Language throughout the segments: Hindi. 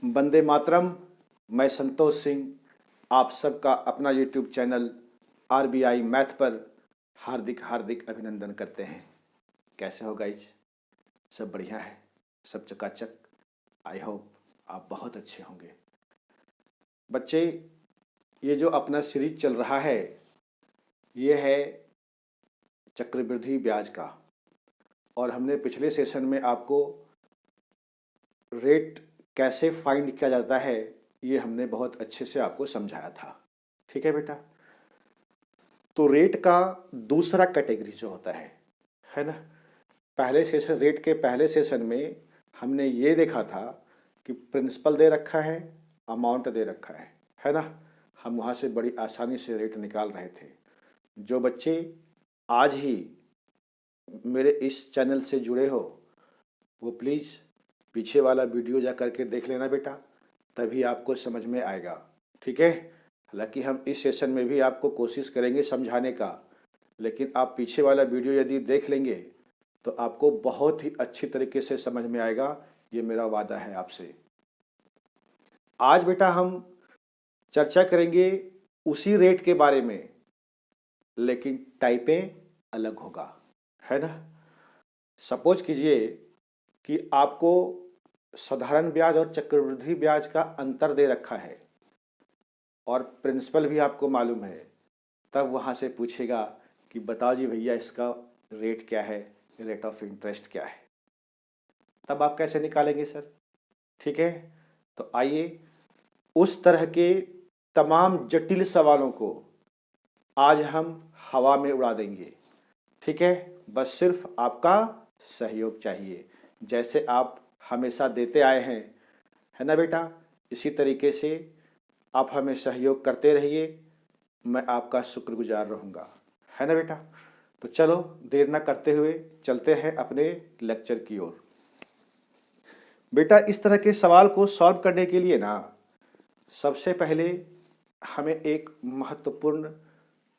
वंदे मातरम। मैं संतोष सिंह आप सबका अपना यूट्यूब चैनल आरबीआई मैथ पर हार्दिक हार्दिक अभिनंदन करते हैं। कैसे हो गाइज? सब बढ़िया है, सब चकाचक। आई होप आप बहुत अच्छे होंगे। बच्चे, ये जो अपना सीरीज चल रहा है ये है चक्रवृद्धि ब्याज का, और हमने पिछले सेशन में आपको रेट कैसे फाइंड किया जाता है ये हमने बहुत अच्छे से आपको समझाया था। ठीक है बेटा? तो रेट का दूसरा कैटेगरी जो होता है ना, पहले सेशन, रेट के पहले सेशन में हमने ये देखा था कि प्रिंसिपल दे रखा है, अमाउंट दे रखा है ना। हम वहाँ से बड़ी आसानी से रेट निकाल रहे थे। जो बच्चे आज ही मेरे इस चैनल से जुड़े हो वो प्लीज़ पीछे वाला वीडियो जा करके देख लेना बेटा, तभी आपको समझ में आएगा। ठीक है? हालांकि हम इस सेशन में भी आपको कोशिश करेंगे समझाने का, लेकिन आप पीछे वाला वीडियो यदि देख लेंगे तो आपको बहुत ही अच्छी तरीके से समझ में आएगा। ये मेरा वादा है आपसे। आज बेटा हम चर्चा करेंगे उसी रेट के बारे में, लेकिन टाइपें अलग होगा, है ना। सपोज कीजिए कि आपको साधारण ब्याज और चक्रवृद्धि ब्याज का अंतर दे रखा है और प्रिंसिपल भी आपको मालूम है। तब वहाँ से पूछेगा कि बताओ जी भैया इसका रेट क्या है, रेट ऑफ इंटरेस्ट क्या है। तब आप कैसे निकालेंगे सर? ठीक है, तो आइए उस तरह के तमाम जटिल सवालों को आज हम हवा में उड़ा देंगे। ठीक है, बस सिर्फ आपका सहयोग चाहिए, जैसे आप हमेशा देते आए हैं, है ना बेटा। इसी तरीके से आप हमें सहयोग करते रहिए, मैं आपका शुक्रगुजार रहूँगा, है ना बेटा। तो चलो देर ना करते हुए चलते हैं अपने लेक्चर की ओर। बेटा, इस तरह के सवाल को सॉल्व करने के लिए ना सबसे पहले हमें एक महत्वपूर्ण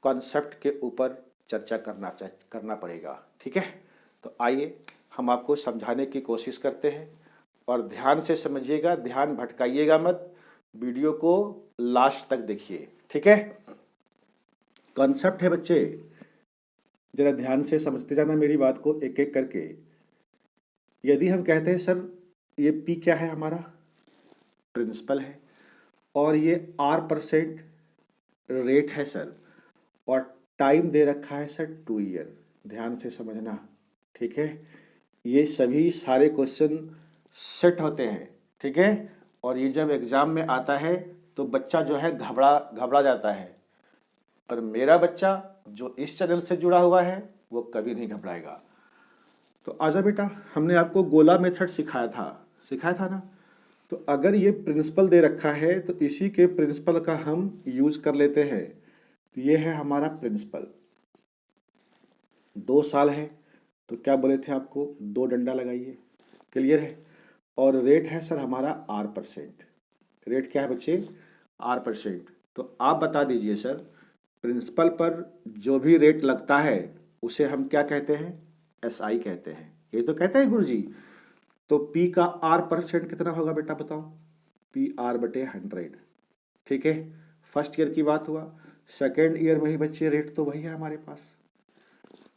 कॉन्सेप्ट के ऊपर चर्चा करना पड़ेगा। ठीक है, तो आइए हम आपको समझाने की कोशिश करते हैं, और ध्यान से समझिएगा, ध्यान भटकाइएगा मत, वीडियो को लास्ट तक देखिए। ठीक है, कॉन्सेप्ट है बच्चे, जरा ध्यान से समझते जाना मेरी बात को एक एक करके। यदि हम कहते हैं सर ये पी क्या है, हमारा प्रिंसिपल है, और ये R% रेट है सर, और टाइम दे रखा है सर 2 ईयर। ध्यान से समझना, ठीक है। ये सभी सारे क्वेश्चन सेट होते हैं, ठीक है, और ये जब एग्जाम में आता है तो बच्चा जो है घबरा जाता है, पर मेरा बच्चा जो इस चैनल से जुड़ा हुआ है वो कभी नहीं घबराएगा। तो आजा बेटा, हमने आपको गोला मेथड सिखाया था ना। तो अगर ये प्रिंसिपल दे रखा है तो इसी के प्रिंसिपल का हम यूज कर लेते हैं। तो ये है हमारा प्रिंसिपल, 2 साल है, तो क्या बोले थे आपको, 2 डंडा लगाइए। क्लियर है? और रेट है सर हमारा R%। रेट क्या है बच्चे? R%। तो आप बता दीजिए सर, प्रिंसिपल पर जो भी रेट लगता है उसे हम क्या कहते हैं? SI कहते हैं। ये तो कहते हैं गुरुजी। तो P का R% कितना होगा बेटा, बताओ? PR/100। ठीक है, फर्स्ट ईयर की बात हुआ। सेकेंड ईयर में ही बच्चे रेट तो वही है हमारे पास।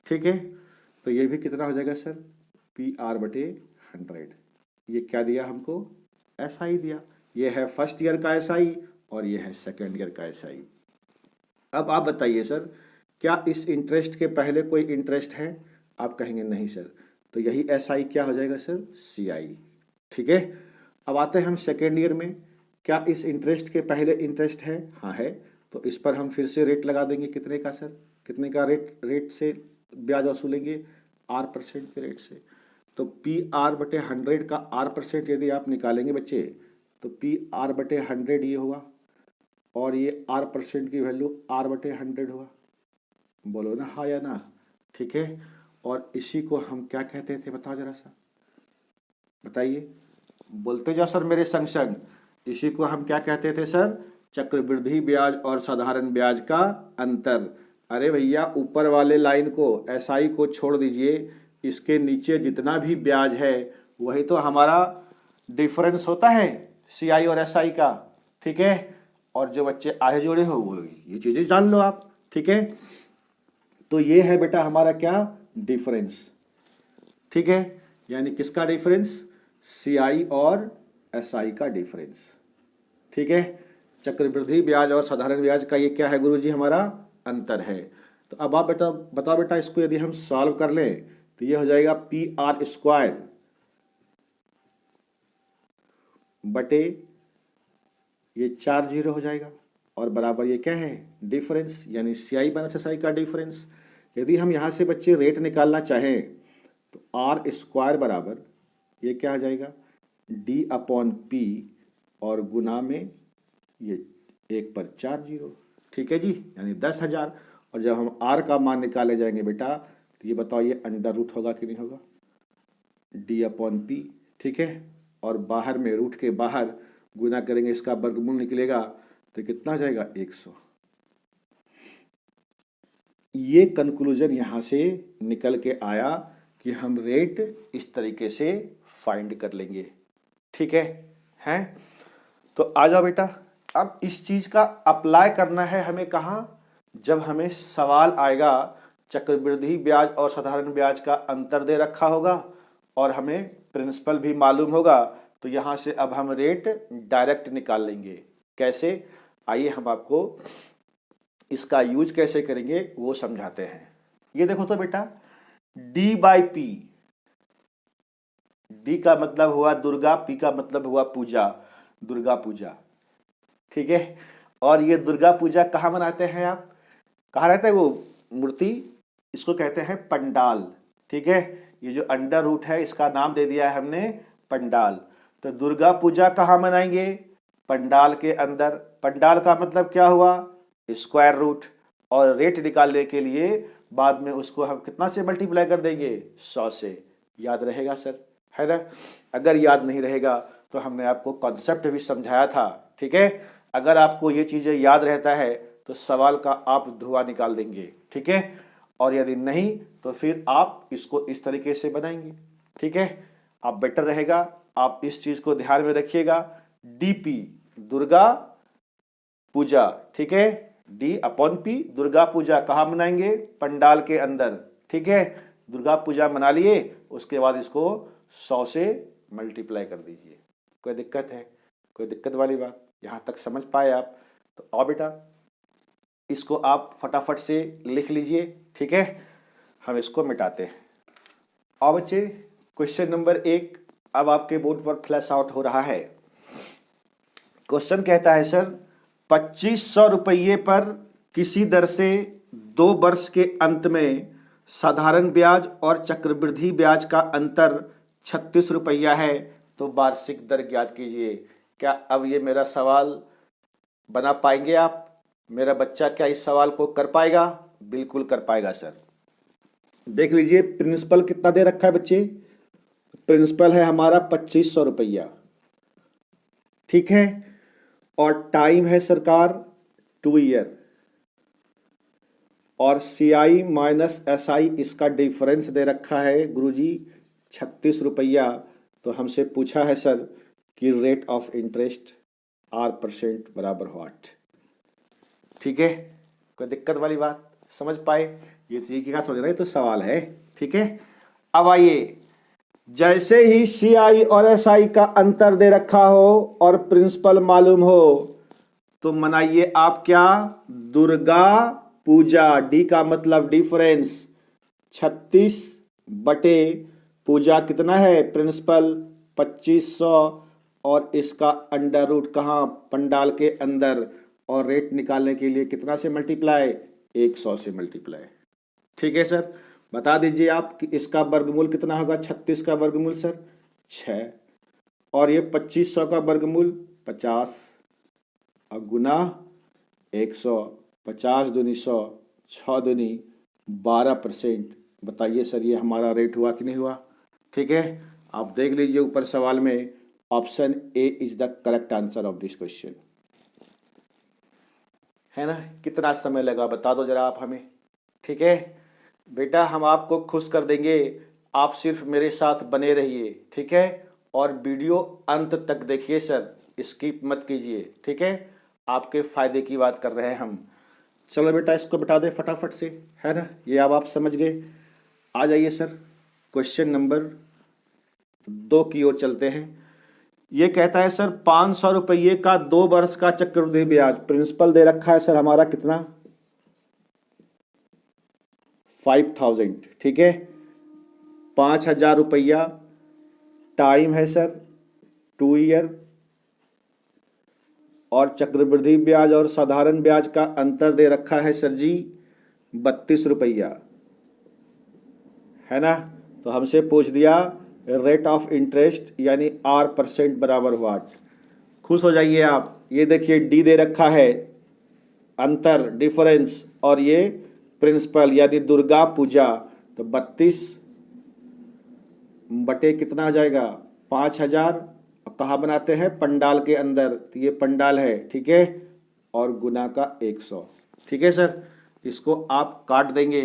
ठीक है, तो ये भी कितना हो जाएगा सर? PR/100। ये क्या दिया हमको? SI दिया। ये है फर्स्ट ईयर का SI और ये है सेकेंड ईयर का SI। अब आप बताइए सर, क्या इस इंटरेस्ट के पहले कोई इंटरेस्ट है? आप कहेंगे नहीं सर, तो यही SI क्या हो जाएगा सर? CI। ठीक है, अब आते हैं हम सेकेंड ईयर में। क्या इस इंटरेस्ट के पहले इंटरेस्ट है? हाँ है, तो इस पर हम फिर से रेट लगा देंगे। कितने का सर? कितने का रेट से ब्याज वसूलेंगे? R% के रेट से। तो PR/100 का R% यदि आप निकालेंगे बच्चे, तो PR/100 ये होगा, और ये R% की वैल्यू R/100 होगा। बोलो ना हाँ या ना? ठीक है, और इसी को हम क्या कहते थे, बताओ जरा सा, बताइए, बोलते जाओ सर मेरे संग संग। इसी को हम क्या कहते थे सर? चक्रवृद्धि ब्याज और साधारण ब्याज का अंतर। अरे भैया, ऊपर वाले लाइन को, SI को छोड़ दीजिए, इसके नीचे जितना भी ब्याज है वही तो हमारा डिफरेंस होता है, CI और SI का, ठीक है। और जो बच्चे आगे जोड़े हो वो ये चीजें जान लो आप, ठीक है। तो ये है बेटा हमारा क्या, डिफरेंस, ठीक है। यानी किसका डिफरेंस, CI और SI का डिफरेंस, ठीक है। चक्रवृद्धि ब्याज और साधारण ब्याज का ये क्या है गुरुजी, हमारा अंतर है। तो अब आप बेटा बताओ बेटा, इसको यदि हम सॉल्व कर लें तो ये हो जाएगा PR² बटे ये 4 जीरो हो जाएगा और बराबर ये क्या है, डिफरेंस, यानी CI माइनस SI का डिफरेंस। यदि हम यहाँ से बच्चे रेट निकालना चाहें तो R² बराबर ये क्या हो जाएगा, D/P और गुना में ये 1 पर 4 जीरो, ठीक है जी, यानी 10,000। और जब हम R का मान निकाले जाएंगे बेटा तो ये बताओ ये अंडर रूट होगा कि नहीं होगा, D/P, ठीक है। और बाहर में रूट के बाहर गुना करेंगे, इसका वर्गमूल निकलेगा तो कितना हो जाएगा, 100। ये कंक्लूजन यहां से निकल के आया कि हम रेट इस तरीके से फाइंड कर लेंगे, ठीक है, हैं। तो आ जाओ बेटा, अब इस चीज का अप्लाई करना है हमें कहाँ, जब हमें सवाल आएगा चक्रवृद्धि ब्याज और साधारण ब्याज का अंतर दे रखा होगा और हमें प्रिंसिपल भी मालूम होगा, तो यहाँ से अब हम रेट डायरेक्ट निकाल लेंगे। कैसे, आइए हम आपको इसका यूज कैसे करेंगे वो समझाते हैं। ये देखो तो बेटा, D/P, D का मतलब हुआ दुर्गा, P का मतलब हुआ पूजा, दुर्गा पूजा, ठीक है। और ये दुर्गा पूजा कहाँ मनाते हैं आप, कहाँ रहता है वो मूर्ति, इसको कहते हैं पंडाल, ठीक है। ये जो अंडर रूट है इसका नाम दे दिया है हमने पंडाल। तो दुर्गा पूजा कहाँ मनाएंगे, पंडाल के अंदर। पंडाल का मतलब क्या हुआ, स्क्वायर रूट। और रेट निकालने के लिए बाद में उसको हम कितना से मल्टीप्लाई कर देंगे, 100 से। याद रहेगा सर, है ना। अगर याद नहीं रहेगा तो हमने आपको कॉन्सेप्ट भी समझाया था, ठीक है। अगर आपको ये चीजें याद रहता है तो सवाल का आप धुआं निकाल देंगे, ठीक है। और यदि नहीं तो फिर आप इसको इस तरीके से बनाएंगे, ठीक है। आप बेटर रहेगा, आप इस चीज को ध्यान में रखिएगा। DP दुर्गा पूजा, ठीक है। D/P दुर्गा पूजा कहाँ मनाएंगे, पंडाल के अंदर, ठीक है। दुर्गा पूजा मना लिए, उसके बाद इसको 100 से मल्टीप्लाई कर दीजिए। कोई दिक्कत है, कोई दिक्कत वाली बात, यहाँ तक समझ पाए आप। तो आओ बेटा इसको आप फटाफट से लिख लीजिए, ठीक है। हम इसको मिटाते हैं। आओ बच्चे, क्वेश्चन नंबर 1 अब आपके बोर्ड पर फ्लैश आउट हो रहा है। क्वेश्चन कहता है सर, 2500 रुपये पर किसी दर से 2 वर्ष के अंत में साधारण ब्याज और चक्रवृद्धि ब्याज का अंतर 36 रुपया है, तो वार्षिक दर ज्ञात कीजिए। क्या अब ये मेरा सवाल बना पाएंगे आप, मेरा बच्चा क्या इस सवाल को कर पाएगा, बिल्कुल कर पाएगा सर। देख लीजिए प्रिंसिपल कितना दे रखा है बच्चे, प्रिंसिपल है हमारा 2500 रुपया, ठीक है। और टाइम है सरकार 2 ईयर, और CI माइनस SI इसका डिफरेंस दे रखा है गुरुजी 36 रुपया। तो हमसे पूछा है सर कि रेट ऑफ इंटरेस्ट R% बराबर व्हाट, ठीक है। कोई दिक्कत वाली बात समझ पाए, ये तरीके का समझ रहे तो सवाल है, ठीक है। अब आइए, जैसे ही CI और SI का अंतर दे रखा हो और प्रिंसिपल मालूम हो तो मनाइए आप क्या, दुर्गा पूजा। D का मतलब डिफरेंस, 36 बटे पूजा कितना है, प्रिंसिपल 2500, और इसका अंडर रूट कहाँ, पंडाल के अंदर। और रेट निकालने के लिए कितना से मल्टीप्लाई, 100 से मल्टीप्लाई, ठीक है सर। बता दीजिए आप कि इसका वर्गमूल कितना होगा, 36 का वर्गमूल सर 6, और ये 2500 का वर्गमूल 50, और गुना 100, 50 दूनी 100, 6 दूनी 12%। बताइए सर ये हमारा रेट हुआ कि नहीं हुआ, ठीक है। आप देख लीजिए ऊपर सवाल में option A is the correct answer of this question, है ना। कितना समय लगा बता दो जरा आप हमें, ठीक है। बेटा हम आपको खुश कर देंगे, आप सिर्फ मेरे साथ बने रहिए, ठीक है। और वीडियो अंत तक देखिए सर, स्किप मत कीजिए, ठीक है, आपके फायदे की बात कर रहे हैं हम। चलो बेटा इसको बता दे फटाफट से, है ना, ये अब आप समझ गए। आ जाइए सर क्वेश्चन नंबर 2 की ओर चलते हैं। ये कहता है सर 500 रुपये का 2 वर्ष का चक्रवृद्धि ब्याज, प्रिंसिपल दे रखा है सर हमारा कितना, 5000, ठीक है, 5000 रुपया, टाइम है सर 2 ईयर, और चक्रवृद्धि ब्याज और साधारण ब्याज का अंतर दे रखा है सर जी 32 रुपया, है ना। तो हमसे पूछ दिया रेट ऑफ इंटरेस्ट यानी R% बराबर व्हाट। खुश हो जाइए आप, ये देखिए डी दे रखा है अंतर, डिफरेंस, और ये प्रिंसिपल यानी दुर्गा पूजा। तो 32 बटे कितना आ जाएगा 5000, कहाँ बनाते हैं, पंडाल के अंदर, तो ये पंडाल है, ठीक है, और गुना का 100, ठीक है सर। इसको आप काट देंगे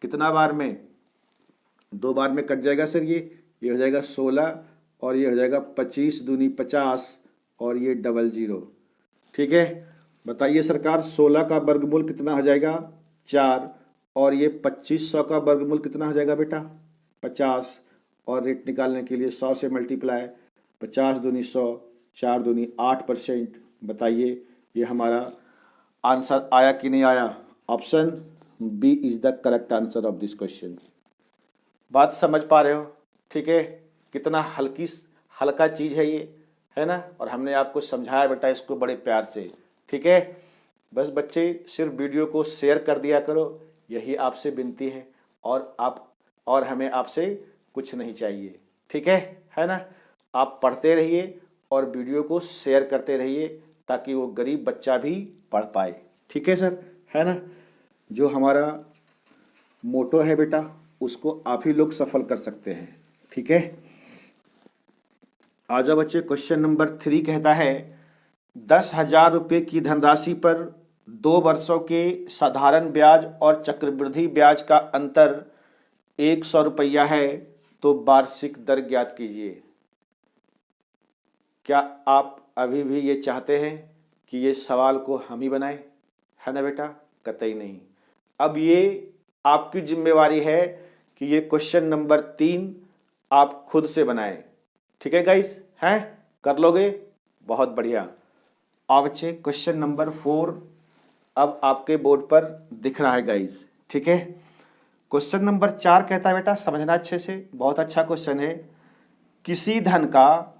कितना बार में, 2 बार में कट जाएगा सर। ये हो जाएगा 16 और ये हो जाएगा 25 दूनी 50 और ये 00, ठीक है। बताइए सरकार 16 का वर्गमूल कितना हो जाएगा 4, और ये 2500 का वर्गमूल कितना हो जाएगा बेटा 50, और रेट निकालने के लिए 100 से मल्टीप्लाई, 50 दूनी 100, 4 दूनी 8%। बताइए ये हमारा आंसर आया कि नहीं आया। Option B is the correct answer of this question. बात समझ पा रहे हो, ठीक है, कितना हल्का चीज़ है ये, है ना, और हमने आपको समझाया बेटा इसको बड़े प्यार से, ठीक है। बस बच्चे सिर्फ वीडियो को शेयर कर दिया करो, यही आपसे विनती है, और हमें आपसे कुछ नहीं चाहिए, ठीक है ना। आप पढ़ते रहिए और वीडियो को शेयर करते रहिए ताकि वो गरीब बच्चा भी पढ़ पाए, ठीक है सर, है ना। जो हमारा मोटो है बेटा उसको आप ही लोग सफल कर सकते हैं, ठीक है। आ जाओ बच्चे, क्वेश्चन नंबर 3 कहता है 10,000 रुपये की धनराशि पर 2 वर्षों के साधारण ब्याज और चक्रवृद्धि ब्याज का अंतर 100 रुपया है, तो वार्षिक दर ज्ञात कीजिए। क्या आप अभी भी ये चाहते हैं कि ये सवाल को हम ही बनाएं, है ना बेटा, कतई नहीं। अब ये आपकी जिम्मेवारी है कि ये क्वेश्चन नंबर 3 आप खुद से बनाएं, ठीक है गाइस, हैं, कर लोगे, बहुत बढ़िया। अब बच्चे क्वेश्चन नंबर 4 अब आपके बोर्ड पर दिख रहा है गाइस, ठीक है। क्वेश्चन नंबर 4 कहता है बेटा, समझना अच्छे से, बहुत अच्छा क्वेश्चन है। किसी धन का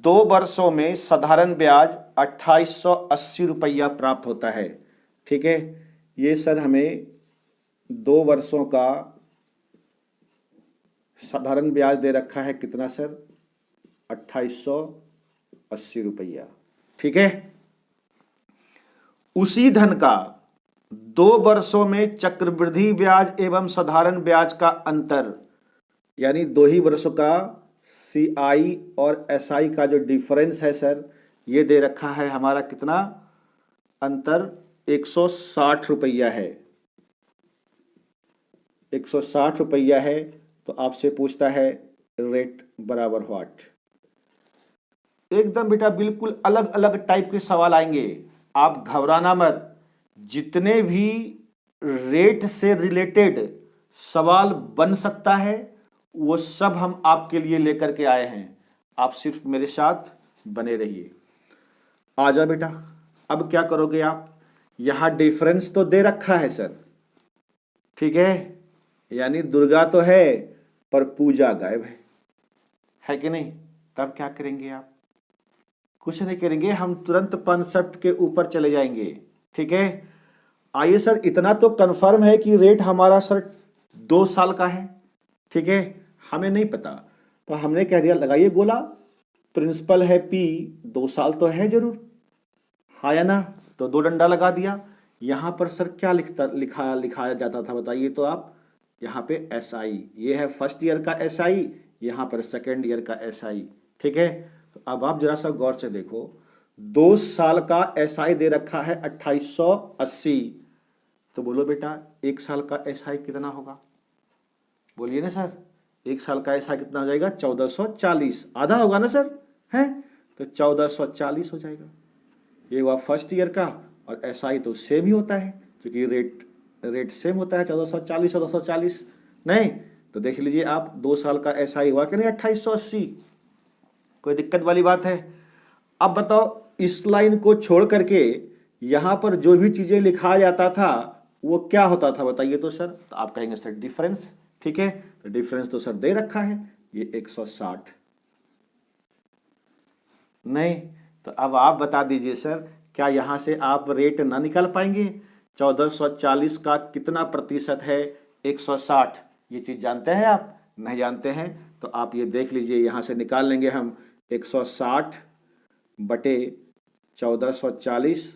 2 वर्षों में साधारण ब्याज 2880 रुपया प्राप्त होता है, ठीक है। ये सर हमें 2 वर्षों का साधारण ब्याज दे रखा है कितना सर 2880 रुपया, ठीक है। उसी धन का 2 वर्षों में चक्रवृद्धि ब्याज एवं साधारण ब्याज का अंतर, यानी 2 ही वर्षों का CI और SI का जो डिफरेंस है सर, ये दे रखा है हमारा कितना अंतर 160 रुपया है, 160 रुपया है। तो आपसे पूछता है रेट बराबर व्हाट। एकदम बेटा बिल्कुल अलग अलग टाइप के सवाल आएंगे, आप घबराना मत। जितने भी रेट से रिलेटेड सवाल बन सकता है वो सब हम आपके लिए लेकर के आए हैं, आप सिर्फ मेरे साथ बने रहिए। आ जाओ बेटा, अब क्या करोगे आप, यहां डिफरेंस तो दे रखा है सर, ठीक है, यानी दुर्गा तो है पर पूजा गायब है कि नहीं। तब क्या करेंगे आप, कुछ नहीं करेंगे, हम तुरंत कॉन्सेप्ट के ऊपर चले जाएंगे, ठीक है। आइए सर, इतना तो कंफर्म है कि रेट हमारा सर 2 साल का है, ठीक है, हमें नहीं पता तो हमने कह दिया लगाइए गोला, प्रिंसिपल है P, 2 साल तो है जरूर, हाँ या ना, तो 2 डंडा लगा दिया। यहाँ पर सर क्या लिखाया जाता था बताइए तो आप, यहाँ पे SI, ये है फर्स्ट ईयर का SI, यहाँ पर सेकेंड ईयर का SI, ठीक है। तो अब आप जरा सा गौर से देखो, 2 साल का SI दे रखा है 2880, तो बोलो बेटा 1 साल का SI कितना होगा, बोलिए ना सर, 1 साल का SI कितना हो जाएगा 1440, आधा होगा ना सर, है। तो 1440 हो जाएगा। ये हुआ फर्स्ट ईयर का, और एसआई तो सेम ही होता है क्योंकि रेट सेम होता है 1440 1440। नहीं तो देख लीजिए आप 2 साल का एसआई हुआ कि नहीं 2880। कोई दिक्कत वाली बात है? अब बताओ इस लाइन को छोड़ करके यहां पर जो भी चीजें लिखा जाता था वो क्या होता था बताइए तो सर। तो आप कहेंगे सर डिफरेंस। ठीक है, तो डिफरेंस तो सर दे रखा है ये 160। नहीं तो अब आप बता दीजिए सर, क्या यहां से आप रेट ना निकाल पाएंगे? 1440 का कितना प्रतिशत है 160? ये चीज जानते हैं आप? नहीं जानते हैं तो आप ये देख लीजिए, यहां से निकाल लेंगे हम 160 बटे 1440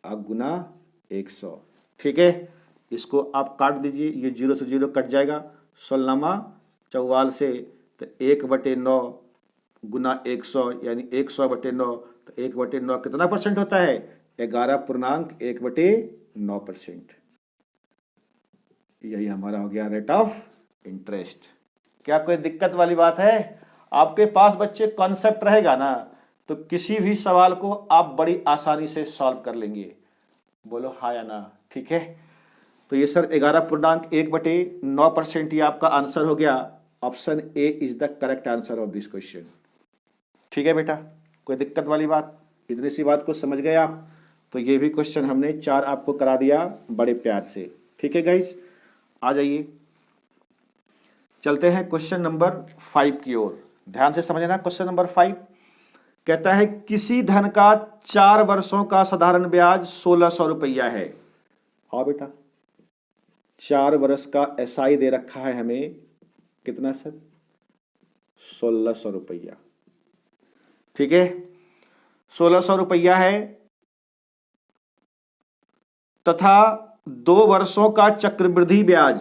गुना 100। ठीक है, इसको आप काट दीजिए, ये 0 से 0 कट जाएगा, 16 44 से, तो 1/9 गुना 100 यानी 100/9। तो 1/9 कितना परसेंट होता है? 11.1/9%। यही हमारा हो गया रेट ऑफ इंटरेस्ट। क्या कोई दिक्कत वाली बात है? आपके पास बच्चे कॉन्सेप्ट रहेगा ना तो किसी भी सवाल को आप बड़ी आसानी से सॉल्व कर लेंगे। बोलो हाँ या ना? ठीक है, तो ये सर 11.1/9% ही आपका आंसर हो गया। Option A is the correct answer of this question. ठीक है बेटा, कोई दिक्कत वाली बात? इतनी सी बात को समझ गए आप? तो ये भी क्वेश्चन हमने 4 आपको करा दिया बड़े प्यार से। ठीक है गाइज, आ जाइए, चलते हैं क्वेश्चन नंबर 5 की ओर। ध्यान से समझना। क्वेश्चन नंबर 5 कहता है किसी धन का 4 वर्षों का साधारण ब्याज 1600 रुपया है। आओ बेटा, 4 वर्ष का एसआई दे रखा है हमें, कितना सर? 1600 रुपया। ठीक है, 1600 रुपया है तथा 2 वर्षों का चक्रवृद्धि ब्याज।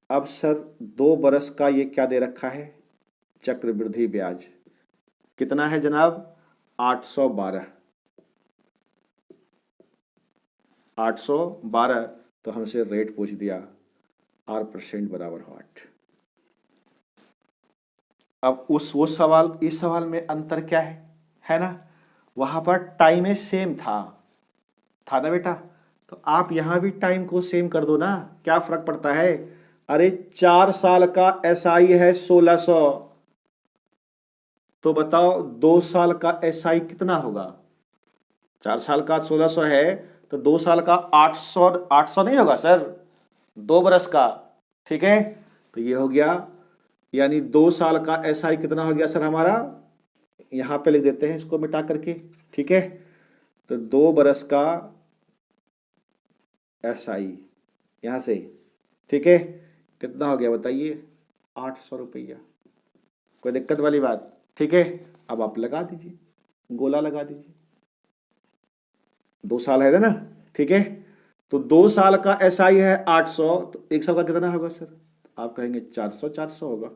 अब सर 2 वर्ष का ये क्या दे रखा है? चक्रवृद्धि ब्याज कितना है जनाब? 812। 812। तो हमसे रेट पूछ दिया, R% बराबर व्हाट। अब वो सवाल इस सवाल में अंतर क्या है ना? वहां पर टाइम सेम था ना बेटा? तो आप यहां भी टाइम को सेम कर दो ना, क्या फर्क पड़ता है? अरे 4 साल का एसआई है 1600, तो बताओ 2 साल का एसआई कितना होगा? 4 साल का 1600 है तो 2 साल का 800 नहीं होगा सर, 2 बरस का। ठीक है, तो ये हो गया, यानी 2 साल का एसआई कितना हो गया सर हमारा? यहां पे लिख देते हैं इसको मिटा करके। ठीक है, तो 2 बरस का एसआई यहां से। ठीक है, कितना हो गया बताइए? 800 रुपया। कोई दिक्कत वाली बात? ठीक है, अब आप लगा दीजिए, गोला लगा दीजिए। 2 साल है ना? ठीक है, तो 2 साल का एसआई है 800, तो 1 साल का कितना होगा सर? आप कहेंगे 400 होगा,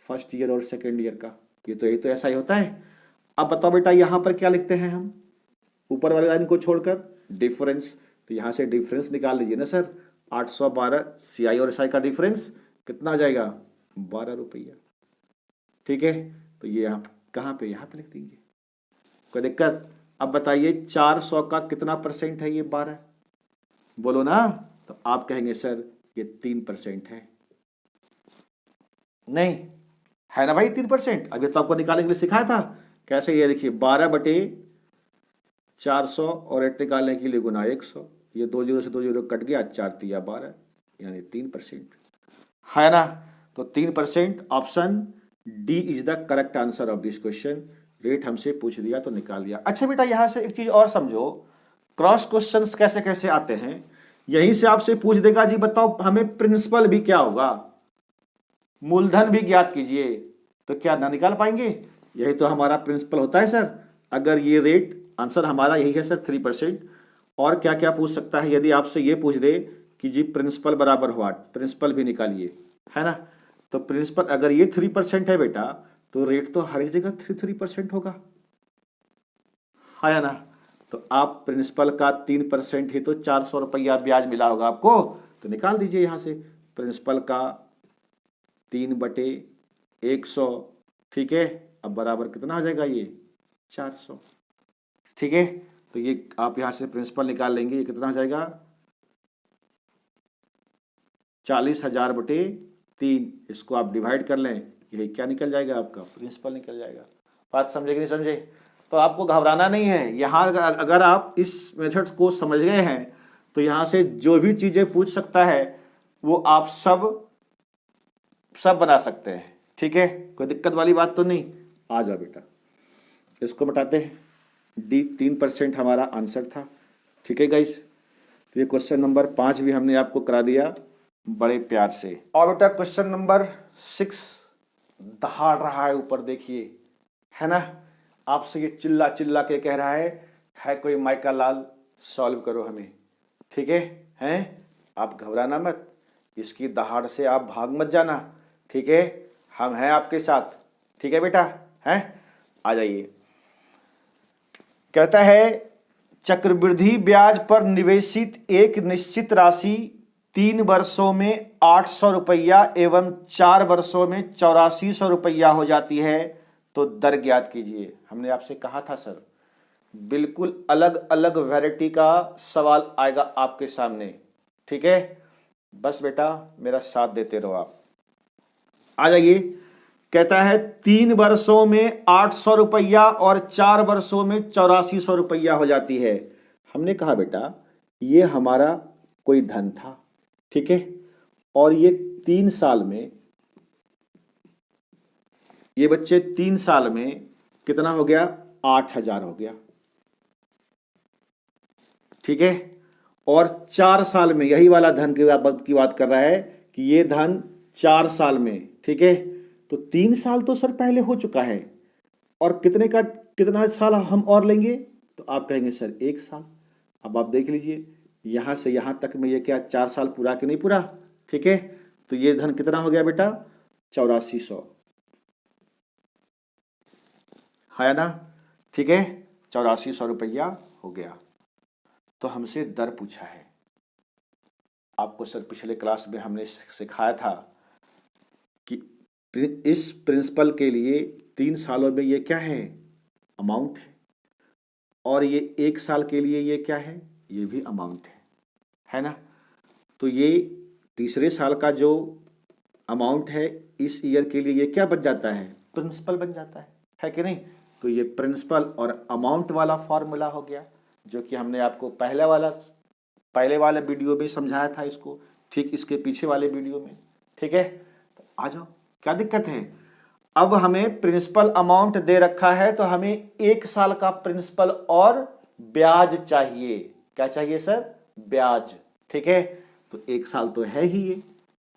फर्स्ट ईयर और सेकेंड ईयर का। ये तो यही तो एसआई होता है। अब बताओ बेटा यहां पर क्या लिखते हैं हम? ऊपर वाले लाइन को छोड़कर डिफरेंस, तो यहां से डिफरेंस निकाल लीजिए ना सर। 812 सीआई और एसआई का डिफरेंस कितना आ जाएगा? 12 रुपया। ठीक है, तो ये आप कहां पे? यहां पे लिख देंगे, कोई दिक्कत? अब बताइए 400 का कितना परसेंट है? ये 12, बोलो ना। तो आप कहेंगे सर ये 3% है। नहीं है ना भाई 3%? अभी तो आपको निकालने के लिए सिखाया था कैसे। ये देखिए 12/400 और 8 निकालने के लिए गुना 100। ये 2 0 से 2 0 कट गया, 4 3 12 यानी 3% है ना? तो 3%। Option D is the correct answer of this question. Rate हमसे पूछ दिया तो निकाल दिया। अच्छा बेटा यहां से एक चीज और समझो, क्रॉस क्वेश्चंस कैसे कैसे आते हैं। यहीं से आपसे पूछ देगा जी बताओ हमें प्रिंसिपल भी क्या होगा, मूलधन भी ज्ञात कीजिए, तो क्या ना निकाल पाएंगे? यही तो हमारा प्रिंसिपल होता है सर। अगर ये रेट, आंसर हमारा यही है सर 3%। और क्या क्या पूछ सकता है? यदि आपसे ये पूछ दे कि जी प्रिंसिपल बराबर व्हाट, प्रिंसिपल भी निकालिए, है ना? तो प्रिंसिपल अगर ये 3% है बेटा, तो रेट तो हर एक जगह 3% होगा, है ना? तो आप प्रिंसिपल का 3% ही तो 400 रुपया ब्याज मिला होगा आपको, तो निकाल दीजिए यहां से प्रिंसिपल का 3/100। ठीक है, अब बराबर कितना हो जाएगा? ये 400। ठीक है, तो ये आप यहां से प्रिंसिपल निकाल लेंगे, ये कितना हो जाएगा 40,000 बटे 3। इसको आप डिवाइड कर लें, यही क्या निकल जाएगा आपका प्रिंसिपल निकल जाएगा। बात समझे कि नहीं समझे? तो आपको घबराना नहीं है। यहाँ अगर आप इस मेथड्स को समझ गए हैं तो यहाँ से जो भी चीजें पूछ सकता है वो आप सब बना सकते हैं। ठीक है, कोई दिक्कत वाली बात तो नहीं। आ जाओ बेटा, इसको बताते हैं। डी 3% हमारा आंसर था। ठीक है गाइस, तो ये क्वेश्चन नंबर 5 भी हमने आपको करा दिया बड़े प्यार से। और बेटा क्वेश्चन नंबर 6 दहाड़ रहा है ऊपर, देखिए, है ना। आपसे ये चिल्ला चिल्ला के कह रहा है कोई माइका लाल, सॉल्व करो हमें। ठीक है, हैं? आप घबराना मत, इसकी दहाड़ से आप भाग मत जाना। ठीक है, हम हैं आपके साथ। ठीक है बेटा, हैं? आ जाइए। कहता है चक्रवृद्धि ब्याज पर निवेशित एक निश्चित राशि 3 वर्षों में 800 रुपया एवं 4 वर्षों में 8400 रुपया हो जाती है, तो दर ज्ञात कीजिए। हमने आपसे कहा था सर, बिल्कुल अलग अलग वैरायटी का सवाल आएगा आपके सामने। ठीक है, बस बेटा मेरा साथ देते रहो आप। आ जाइए। कहता है 3 वर्षों में 800 रुपया और 4 वर्षों में 8400 रुपया हो जाती है। हमने कहा बेटा ये हमारा कोई धन था, ठीक है, और ये 3 साल में, ये बच्चे 3 साल में कितना हो गया 8000 हो गया। ठीक है, और 4 साल में यही वाला धन की बात कर रहा है कि ये धन 4 साल में। ठीक है, तो 3 साल तो सर पहले हो चुका है, और कितना साल हम और लेंगे, तो आप कहेंगे सर 1 साल। अब आप देख लीजिए यहां से यहां तक में ये क्या 4 साल पूरा कि नहीं पूरा। ठीक है, तो ये धन कितना हो गया बेटा 8400, है ना। ठीक है, 8400 रुपया हो गया। तो हमसे दर पूछा है। आपको सर पिछले क्लास में हमने सिखाया था कि इस प्रिंसिपल के लिए 3 सालों में ये क्या है अमाउंट है, और ये 1 साल के लिए ये क्या है, ये भी अमाउंट है ना। तो ये तीसरे साल का जो अमाउंट है इस ईयर के लिए ये क्या बन जाता है प्रिंसिपल बन जाता है कि नहीं। तो ये प्रिंसिपल और अमाउंट वाला फॉर्मूला हो गया, जो कि हमने आपको पहले वाले वीडियो में समझाया था इसको, ठीक इसके पीछे वाले वीडियो में। ठीक है, तो आ जाओ, क्या दिक्कत है। अब हमें प्रिंसिपल अमाउंट दे रखा है, तो हमें 1 साल का प्रिंसिपल और ब्याज चाहिए। क्या चाहिए सर, ब्याज। ठीक है, तो 1 साल तो है ही ये,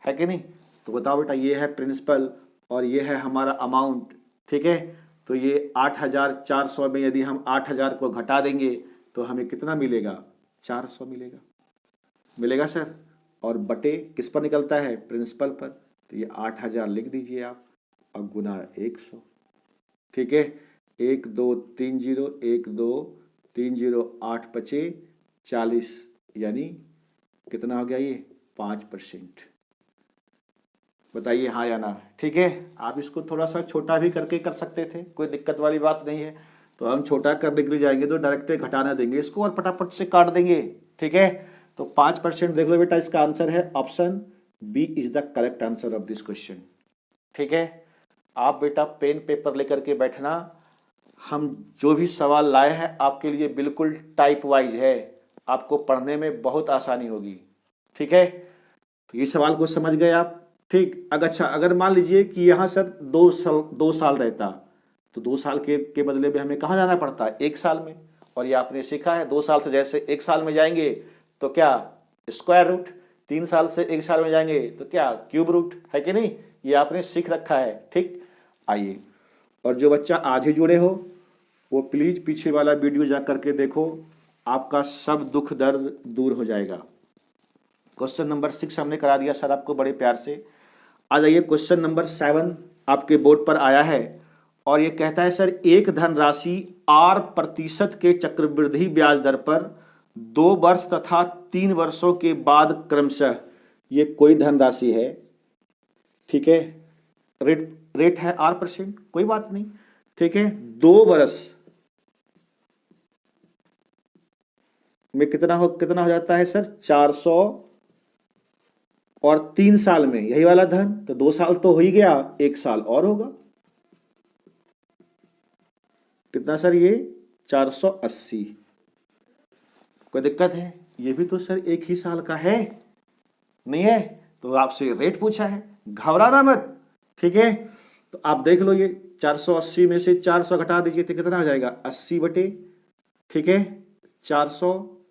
है कि नहीं। तो बताओ बेटा, ये है प्रिंसिपल और ये है हमारा अमाउंट। ठीक है, तो ये 8400 में यदि हम 8000 को घटा देंगे तो हमें कितना मिलेगा 400 मिलेगा सर। और बटे किस पर निकलता है प्रिंसिपल पर, तो ये 8000 लिख दीजिए आप और गुना 100। ठीक है, 1 2 3 0 1 2 3 0 8 5 40, यानी कितना हो गया ये 5%। बताइए हाँ या ना। ठीक है, आप इसको थोड़ा सा छोटा भी करके कर सकते थे, कोई दिक्कत वाली बात नहीं है। तो हम छोटा करने के लिए जाएंगे तो डायरेक्ट घटाना देंगे इसको और फटाफट से काट देंगे। ठीक है, तो 5% देख लो बेटा, इसका आंसर है option B is the correct answer of this question. ठीक है, आप बेटा पेन पेपर लेकर के बैठना, हम जो भी सवाल लाए हैं आपके लिए बिल्कुल टाइप वाइज है, आपको पढ़ने में बहुत आसानी होगी। ठीक है, तो ये सवाल को समझ गए आप। ठीक, अगर मान लीजिए कि यहाँ सर 2 साल रहता, तो 2 साल के बदले में हमें कहाँ जाना पड़ता है 1 साल में। और ये आपने सीखा है 2 साल से जैसे 1 साल में जाएंगे तो क्या स्क्वायर रूट, 3 साल से 1 साल में जाएंगे तो क्या क्यूब रूट, है कि नहीं, ये आपने सीख रखा है। ठीक, आइए, और जो बच्चा आज ही जुड़े हो वो प्लीज पीछे वाला वीडियो जा करके देखो, आपका सब दुख दर्द दूर हो जाएगा। क्वेश्चन नंबर 6 हमने करा दिया सर आपको बड़े प्यार से। आ जाइए, क्वेश्चन नंबर 7 आपके बोर्ड पर आया है और ये कहता है सर एक धनराशि R% के चक्रवृद्धि ब्याज दर पर 2 वर्ष तथा 3 वर्षों के बाद क्रमशः, ये कोई धनराशि है। ठीक है, रेट है R%, कोई बात नहीं। ठीक है, 2 वर्ष में कितना हो जाता है सर 400, और 3 साल में यही वाला धन, तो 2 साल तो हो ही गया, 1 साल और होगा। कितना सर ये 480। कोई दिक्कत है? ये भी तो सर एक ही साल का है, नहीं है? तो आपसे रेट पूछा है, घबराना मत, ठीक है? तो आप देख लो, ये 480 में से 400 घटा दीजिए तो कितना हो जाएगा 80 बटे, ठीक है, 400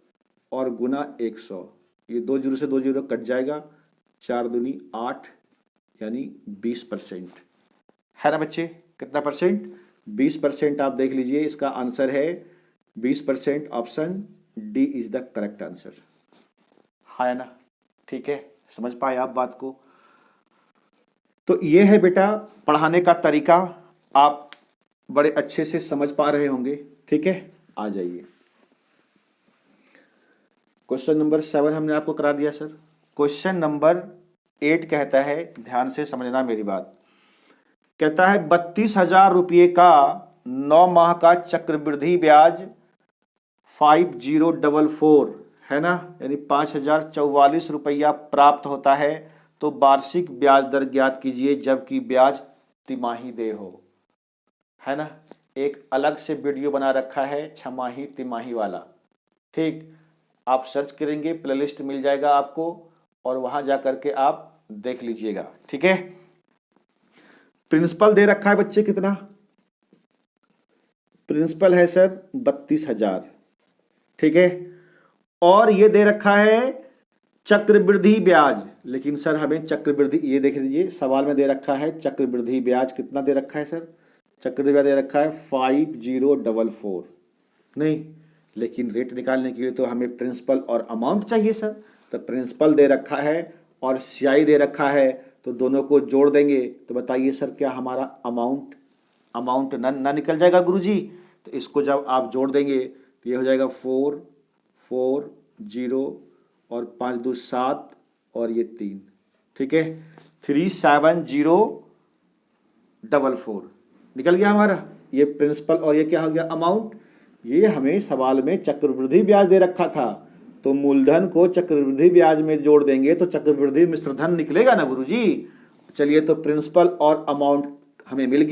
और गुना 100, ये 2 जीरो से 2 जीरो कट जाएगा, 4 दूनी 8, यानी 20% है ना बच्चे? कितना परसेंट? 20%। आप देख लीजिए, इसका आंसर है 20%। Option D is the correct answer, है ना? ठीक है, समझ पाए आप बात को? तो ये है बेटा पढ़ाने का तरीका, आप बड़े अच्छे से समझ पा रहे होंगे, ठीक है? आ जाइए, क्वेश्चन नंबर 7 हमने आपको करा दिया सर। क्वेश्चन नंबर 8 कहता है, ध्यान से समझना मेरी बात, कहता है 32,000 रुपये का 9 माह का चक्रवृद्धि ब्याज 5044 है ना, यानी 5,044 रुपया प्राप्त होता है, तो वार्षिक ब्याज दर ज्ञात कीजिए जबकि ब्याज तिमाही दे हो, है ना? एक अलग से वीडियो बना रखा है छमाही तिमाही वाला, ठीक? आप सर्च करेंगे, प्लेलिस्ट मिल जाएगा आपको, और वहां जाकर के आप देख लीजिएगा, ठीक है? प्रिंसिपल दे रखा है बच्चे, कितना प्रिंसिपल है सर 32,000, ठीक है? और ये दे रखा है चक्रवृद्धि ब्याज, लेकिन सर हमें चक्रवृद्धि, ये देख लीजिए सवाल में दे रखा है चक्रवृद्धि ब्याज कितना दे रखा है सर? चक्रवृद्धि ब्याज दे रखा है 5044, नहीं, लेकिन रेट निकालने के लिए तो हमें प्रिंसिपल और अमाउंट चाहिए सर। तो प्रिंसिपल दे रखा है और सीआई दे रखा है, तो दोनों को जोड़ देंगे तो बताइए सर क्या हमारा अमाउंट न निकल जाएगा गुरुजी? तो इसको जब आप जोड़ देंगे तो ये हो जाएगा 440 और 5 2 7 और ये 3, ठीक है, 37044 निकल गया हमारा। ये प्रिंसिपल और ये क्या हो गया अमाउंट। ये हमें सवाल में चक्रवृद्धि ब्याज दे रखा था, तो मूलधन को चक्रवृद्धि ब्याज में जोड़ देंगे तो चक्रवृद्धि मिश्र धन निकलेगा ना गुरुजी। चलिए, तो प्रिंसिपल और अमाउंट हमें मिल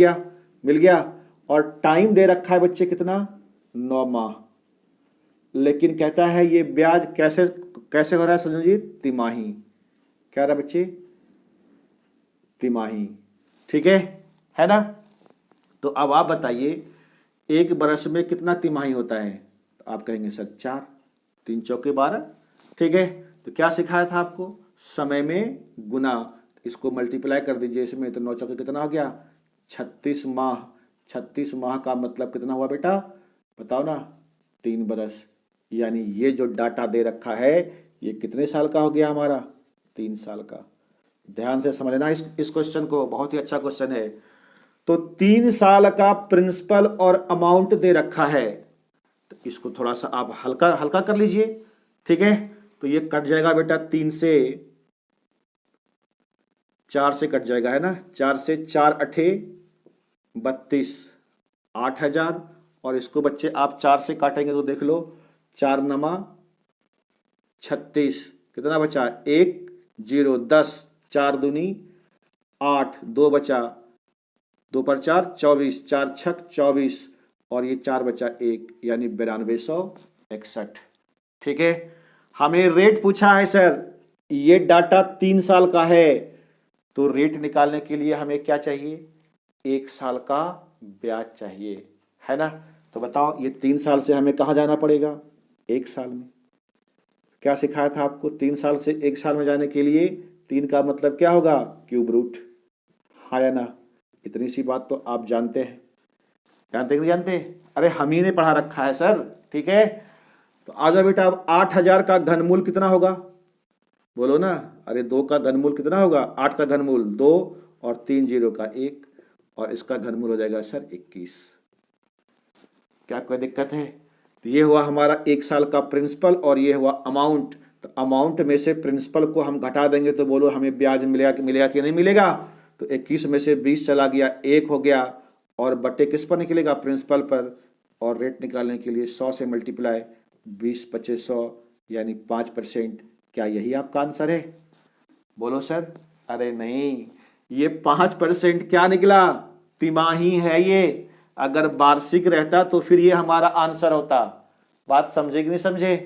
गया और टाइम दे रखा है बच्चे कितना 9 माह, लेकिन कहता है ये ब्याज कैसे हो रहा है समझो जी, तिमाही। क्या रहा बच्चे, तिमाही, ठीक है ना? तो अब आप बताइए एक बरस में कितना तिमाही होता है? तो आप कहेंगे सर 4, 3 चौके 12, ठीक है। तो क्या सिखाया था आपको, समय में गुना, इसको मल्टीप्लाई कर दीजिए इसमें, तो 9 चौके कितना हो गया 36 माह। 36 माह का मतलब कितना हुआ बेटा बताओ ना, 3 बरस। यानी ये जो डाटा दे रखा है ये कितने साल का हो गया हमारा, 3 साल का। ध्यान से समझना इस क्वेश्चन को, बहुत ही अच्छा क्वेश्चन है। तो 3 साल का प्रिंसिपल और अमाउंट दे रखा है, तो इसको थोड़ा सा आप हल्का कर लीजिए, ठीक है। तो ये कट जाएगा बेटा 3 से 4 से कट जाएगा, है ना, 4 से 4 अठे 32, 8,000। और इसको बच्चे आप 4 से काटेंगे तो देख लो 4 नमा 36, कितना बचा 1 0 10, 4 दूनी 8, 2 बचा, 2 पर 4 24, 4 छक 24 और ये 4 बचा 1, यानी 9261, ठीक है। हमें रेट पूछा है सर, ये डाटा 3 साल का है, तो रेट निकालने के लिए हमें क्या चाहिए, 1 साल का ब्याज चाहिए, है ना। तो बताओ ये 3 साल से हमें कहाँ जाना पड़ेगा, 1 साल में। क्या सिखाया था आपको, 3 साल से 1 साल में जाने के लिए 3 का मतलब क्या होगा, क्यूब रूट, हाँ या ना। इतनी सी बात तो आप जानते हैं, जानते कि नहीं जानते? अरे हम ही ने पढ़ा रखा है सर, ठीक है। तो आ जाओ बेटा, अब 8,000 का घनमूल कितना होगा, बोलो ना। अरे 2 का घनमूल कितना होगा, 8 का घनमूल 2 और 3 0 का 1, और इसका घनमूल हो जाएगा सर 21। क्या कोई दिक्कत है? तो ये हुआ हमारा 1 साल का प्रिंसिपल और ये हुआ अमाउंट। तो अमाउंट में से प्रिंसिपल को हम घटा देंगे तो बोलो हमें ब्याज मिलेगा कि नहीं मिलेगा। तो 21 में से 20 चला गया, 1 हो गया, और बटे किस पर निकलेगा, प्रिंसिपल पर। और रेट निकालने के लिए 100 से मल्टीप्लाई 20-2500 यानी 5%। क्या यही आपका आंसर है? बोलो सर। अरे नहीं, ये 5% क्या निकला? तिमाही है ये। अगर वार्षिक रहता तो फिर ये हमारा आंसर होता। बात समझे कि नहीं समझे?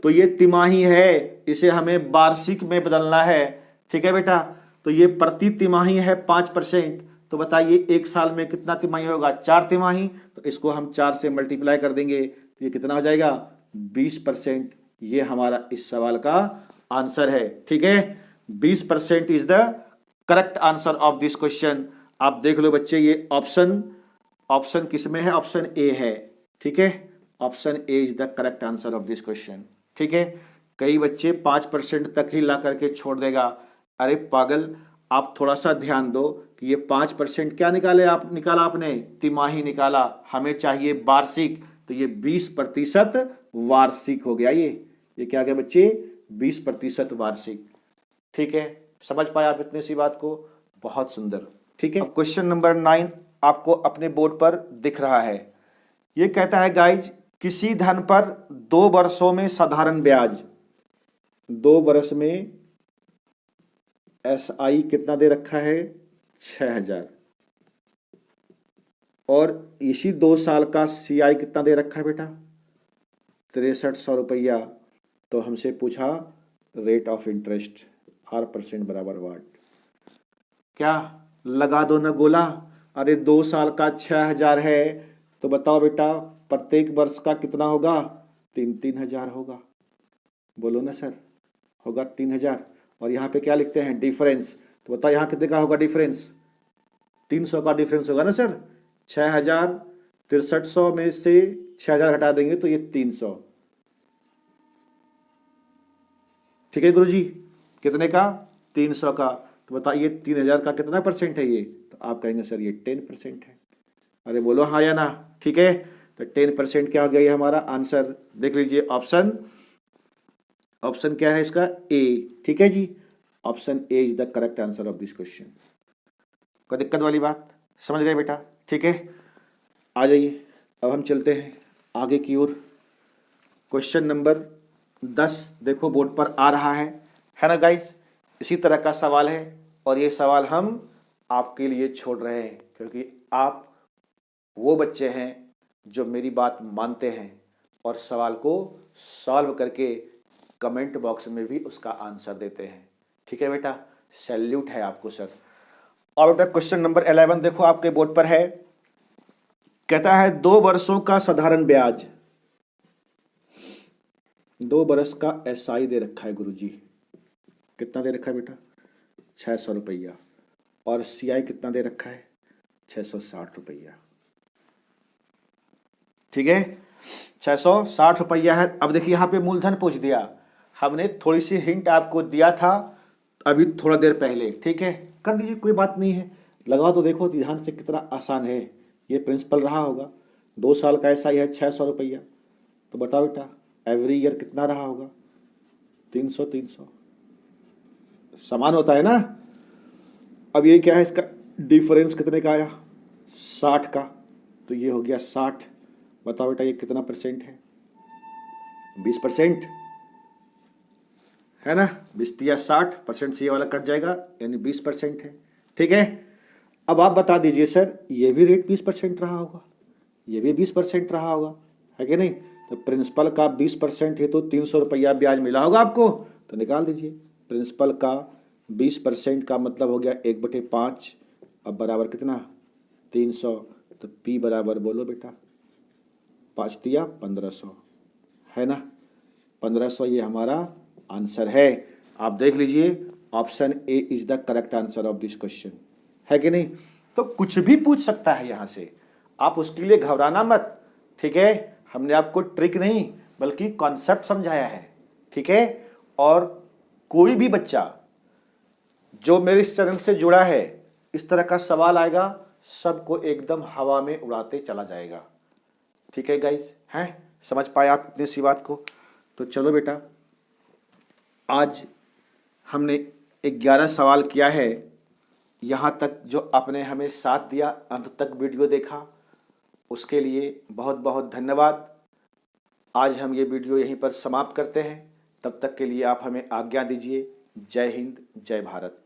तो ये तिमाही है, इसे हमें वार्षिक में बदलना है। ठीक है बेटा, तो ये प्रति तिमाही है 5%। तो बताइए एक साल में कितना तिमाही होगा? 4 तिमाही। तो इसको हम 4 से मल्टीप्लाई कर देंगे तो ये कितना हो जाएगा? 20%। ये हमारा इस सवाल का आंसर है। ठीक है, 20% is the correct answer of this question. आप देख लो बच्चे, ये ऑप्शन किस में है? ऑप्शन ए है। ठीक है, option A is the correct answer of this question. ठीक है, कई बच्चे 5% तक ही ला करके छोड़ देगा। अरे पागल, आप थोड़ा सा ध्यान दो कि ये 5% क्या निकाला आपने? तिमाही निकाला। हमें चाहिए वार्षिक, तो ये 20% वार्षिक हो गया। ये क्या गया बच्चे? 20% वार्षिक। ठीक है, समझ पाए आप इतनी सी बात को? बहुत सुंदर। ठीक है, क्वेश्चन नंबर 9 आपको अपने बोर्ड पर दिख रहा है। ये कहता है गाइज, किसी धन पर 2 वर्षों में साधारण ब्याज, 2 वर्ष में SI कितना दे रखा है? 6000। और इसी 2 साल का CI कितना दे रखा है बेटा? 6300 रुपया। तो हमसे पूछा रेट ऑफ इंटरेस्ट R% बराबर वाट। क्या लगा दो ना गोला? अरे 2 साल का 6000 है, तो बताओ बेटा प्रत्येक वर्ष का कितना होगा? 3000 होगा। बोलो ना सर, होगा 3000। और यहाँ पे क्या लिखते हैं? डिफरेंस। तो बताओ यहाँ कितने का होगा डिफरेंस? 300 का डिफरेंस होगा ना सर। 6000, 6300 में से 6000 घटा देंगे तो ये 300। ठीक है गुरुजी, कितने का? 300 का। तो बताइए 3000 का कितना परसेंट है ये? तो आप कहेंगे सर ये 10% है। अरे बोलो हाँ या ना? ठीक है, तो 10% क्या हो गया ये हमारा आंसर? देख लीजिए ऑप्शन क्या है इसका? ए। ठीक है जी, option A is the correct answer of this question. कोई दिक्कत वाली बात? समझ गए बेटा? ठीक है, आ जाइए अब हम चलते हैं आगे की ओर। क्वेश्चन नंबर 10 देखो बोर्ड पर आ रहा है ना गाइस? इसी तरह का सवाल है और ये सवाल हम आपके लिए छोड़ रहे हैं क्योंकि आप वो बच्चे हैं जो मेरी बात मानते हैं और सवाल को सॉल्व करके कमेंट बॉक्स में भी उसका आंसर देते हैं। ठीक है बेटा, सैल्यूट है आपको सर। और बेटा क्वेश्चन नंबर 11 देखो आपके बोर्ड पर है। कहता है 2 वर्षों का साधारण ब्याज, 2 वर्ष का SI दे रखा है गुरुजी। कितना दे रखा है बेटा? 600 रुपया। और CI कितना दे रखा है? 660 रुपया। ठीक है, 660 रुपया है। अब देखिए यहाँ पे मूलधन पूछ दिया। हमने थोड़ी सी हिंट आपको दिया था अभी थोड़ा देर पहले। ठीक है, कर लीजिए, कोई बात नहीं है। लगाओ तो देखो ध्यान से कितना आसान है। ये प्रिंसिपल रहा होगा। 2 साल का SI है 600 रुपया। तो बताओ बेटा एवरी ईयर कितना रहा होगा? 300 300 समान होता है ना। अब ये क्या है? इसका डिफरेंस कितने का आया? 60 का। तो ये हो गया 60। बताओ बेटा ये कितना परसेंट है? 20% है ना। 20 या 60% से ये वाला कट जाएगा यानी 20% है। ठीक है, अब आप बता दीजिए सर ये भी रेट 20% रहा होगा, ये भी 20% रहा होगा, है कि नहीं? तो प्रिंसिपल का 20% है तो 300 रुपया ब्याज मिला होगा आपको। तो निकाल दीजिए, प्रिंसिपल का 20% का मतलब हो गया 1/5। अब बराबर कितना? 300। तो P बराबर बोलो बेटा 5 दिया 1500, है ना। 1500 ये हमारा आंसर है। आप देख लीजिए option A is the correct answer of this question, है कि नहीं? तो कुछ भी पूछ सकता है यहां से, आप उसके लिए घबराना मत। ठीक है, हमने आपको ट्रिक नहीं बल्कि कॉन्सेप्ट समझाया है। ठीक है, और कोई भी बच्चा जो मेरे इस चैनल से जुड़ा है इस तरह का सवाल आएगा सबको एकदम हवा में उड़ाते चला जाएगा। ठीक है गाइज, हैं समझ पाए आप इतनी सी बात को? तो चलो बेटा, आज हमने 11 सवाल किया है। यहाँ तक जो आपने हमें साथ दिया, अंत तक वीडियो देखा, उसके लिए बहुत बहुत धन्यवाद। आज हम ये वीडियो यहीं पर समाप्त करते हैं। तब तक के लिए आप हमें आज्ञा दीजिए। जय हिंद, जय भारत।